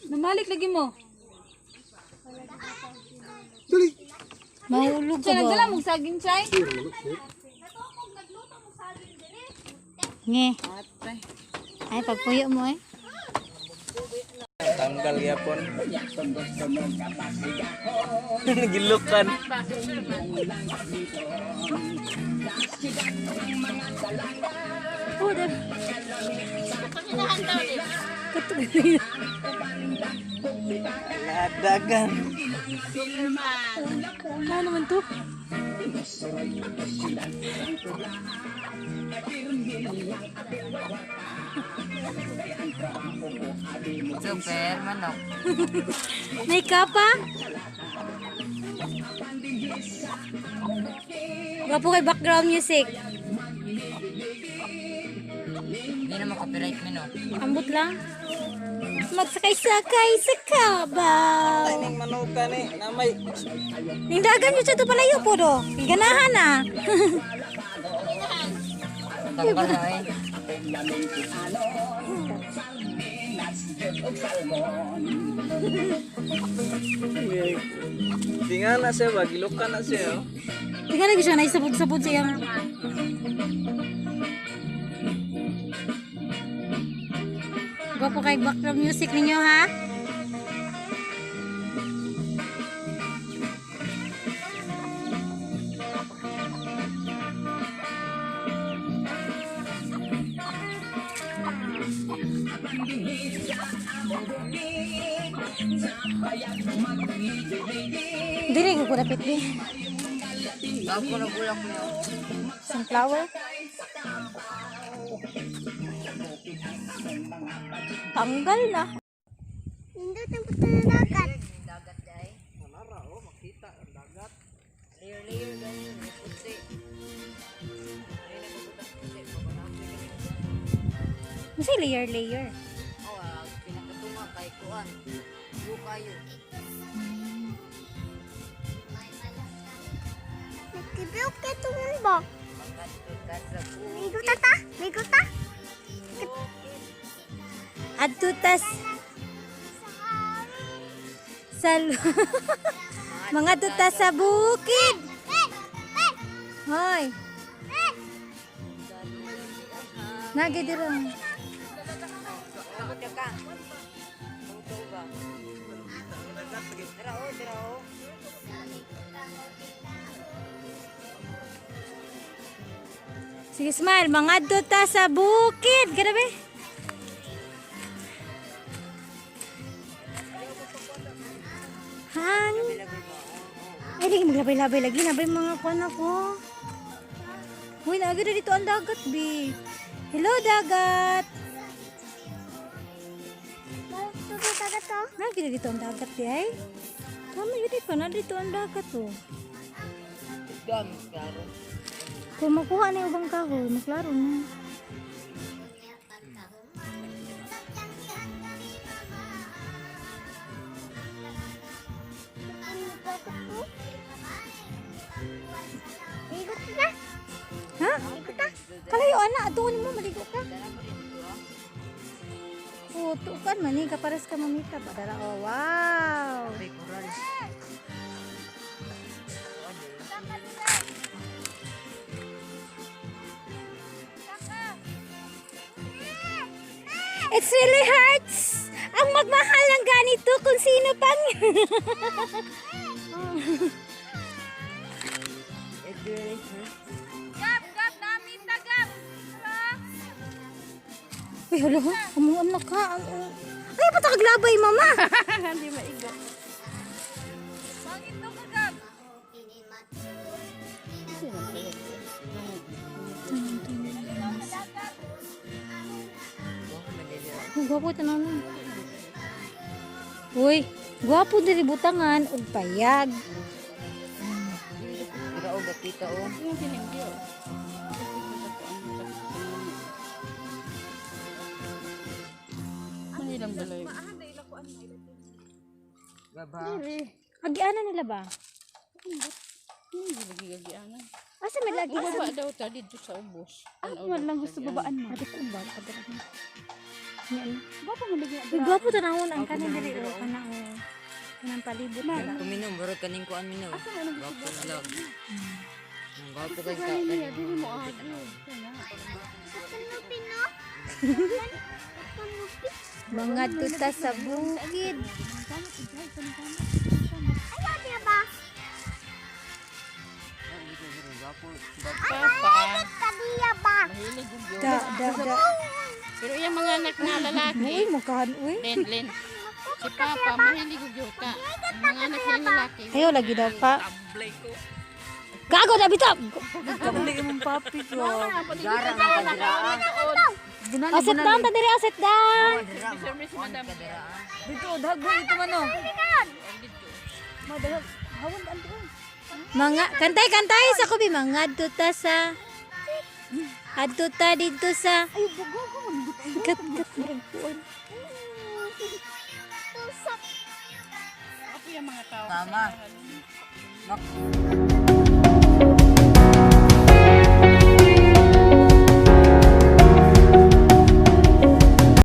Namalik lagi mo. Dali. Mahulog ka Siya ba? nagdala mong saging chay. Nge. Ay, pagpuyo mo eh. Tanggal yapon. Gilukan. Oh, dahil. Lahat dagan. Ano naman to? Super manok. May kapa? Wapo kay background music. Hindi na copyright mo no. Ambot lang. Magsakay-sakay sa kabaw. Ning manuka ni namay. Nindagan nyo siya ito palayo po do. Ganahan na. Tanggal na eh. Tingnan na siya ba gilukan na siya. Oh. Tingnan lagi siya naisabot-sabot siyang. Gwapo kay background music ninyo ha. Dili ko dapit di. Ako na bulak mo. Sunflower. Tanggal na. Nindot ang puto ng dagat. Dagat dai. Manara oh makita ang dagat. Layer ganyan. Putsi. Kasi layer. Oh, pinakatunga kay kuan. Yu kayo. Nagkibiyok ka tungon ba? Pagkatuta sa Ligo ta? Ligo ta? Adtutas mga tutas sa bukid. Hoy. Nagi dira. Sabot ka. Tuto ba? Dira o. Sige, smile. Mga tutas sa bukid. Grabe. Han. Ay, lagi maglabay-labay lagi. Nabay mga kuwan ako. Uy, naagi na dito ang dagat, B. Hello, dagat. Tuto dagat to? Naagi na dito ang dagat, B. Ay. Tama yun pa na dito ang dagat, oh. Gamit klaro. Kung makuha na yung ubang kahoy, maklaro na. Ligo ka? Ha? Kalayo, anak. Doon mo, maligo ka. Puto kan, mani ka pares ka mamita. Padala, oh, wow. Coral. It's really hurts. Ang magmahal ng ganito kung sino pang. Gab, namin tagap. Uy, hala, amuan na ka. Ay, ba't kaglabay, mama? Hindi maigo. Mangit to ka, Gab. Ang gwapo ito naman. Uy, gwapo diri butangan ug payag. Dira o gatita o. Manilang balay. Gaba. Agianan nila ba? Hindi lagi gagianan. Asa may lagi? Ibaba daw ta dito sa ubos. Wala lang gusto babaan mo. Adi ko ba? Yan. Gwapo mo lagi. Uy, gwapo tanawon ang kanin diri o kana o. Kanang palibot na. Kuminom, baro kaning kuan minum. Asa man ang Gwapo na lang. Gwapo Asa kay ka ka. niya, dili mo agi. Kana. Kanupi no? Kanupi. Mga tuta sa bukid. Ayaw niya ba? Papa. Kadiya ba? Mahilig ug Da, da, da. Pero yung mga anak na lalaki, Uy, mukhaan, uy. Len. Si Papa, mahilig ug yuta. Ang mga anak niya lalaki. Ayaw lagi daw pa. Gago na bitap. Kabalik mong papi ko. Jarang ang kadiraan. Aset down ta diri, aset down. Service madam. Dito, dagboy ito man oh. Madahag, hawan daan doon. Mga, kantay sa kubi, mga tuta sa, adtuta dito sa, ay, kat, maragpuan. Tusak. Ako yung mga tao. Tama. Mak